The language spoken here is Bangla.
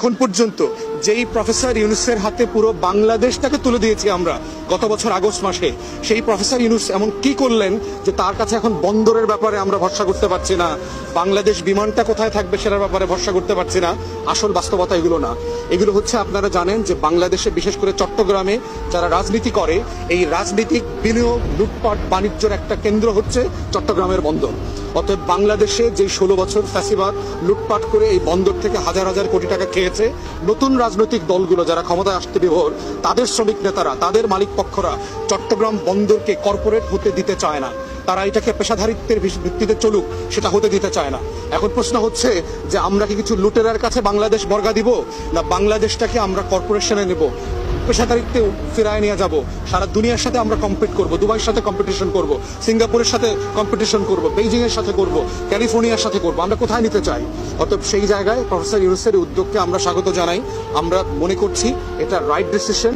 এখন পর্যন্ত যেই প্রফেসর ইউনূসের হাতে পুরো বাংলাদেশটাকে তুলে দিয়েছি আমরা গত বছর আগস্ট মাসে, সেই প্রফেসর ইউনূস এমন কি করলেন যে তার কাছে এখন বন্দরের ব্যাপারে আমরা ভরসা করতে পারছি না, বাংলাদেশ বিমানটা কোথায় থাকবে সেটার ব্যাপারে ভরসা করতে পারছি না। আসল বাস্তবতা এগুলো না, এগুলো হচ্ছে আপনারা জানেন যে বাংলাদেশে বিশেষ করে চট্টগ্রামে যারা রাজনীতি করে, এই রাজনীতিক বিনিয়োগ লুটপাট বাণিজ্যের একটা কেন্দ্র হচ্ছে চট্টগ্রামের বন্দর। অতএব বাংলাদেশে যে 16 বছর ফ্যাসিবাদ লুটপাট করে এই বন্দর থেকে হাজার হাজার কোটি টাকা খেয়েছে, নতুন রাজনৈতিক দলগুলো যারা ক্ষমতায় আসতে বিভোর, তাদের শ্রমিক নেতারা, তাদের মালিক পক্ষরা চট্টগ্রাম বন্দরকে কর্পোরেট হতে দিতে চায় না। তারা এটাকে পেশাধারিত্বের ভিত্তিতে চলুক, সেটা হতে দিতে চায় না। এখন প্রশ্ন হচ্ছে যে আমরা কি কিছু লুটেরার কাছে বাংলাদেশ বর্গা দিব, না বাংলাদেশটাকে আমরা কর্পোরেশনে নেব, পেশাদারিত্বেও ফিরায় নিয়ে যাব, সারা দুনিয়ার সাথে আমরা কম্পিট করব, দুবাইয়ের সাথে কম্পিটিশন করব, সিঙ্গাপুরের সাথে কম্পিটিশন করব, বেইজিং এর সাথে করব, ক্যালিফোর্নিয়ার সাথে করব। আমরা কোথায় নিতে চাই? অতএব সেই জায়গায় প্রফেসর ইউনূসের উদ্যোগকে আমরা স্বাগত জানাই। আমরা মনে করছি এটা রাইট ডিসিশন।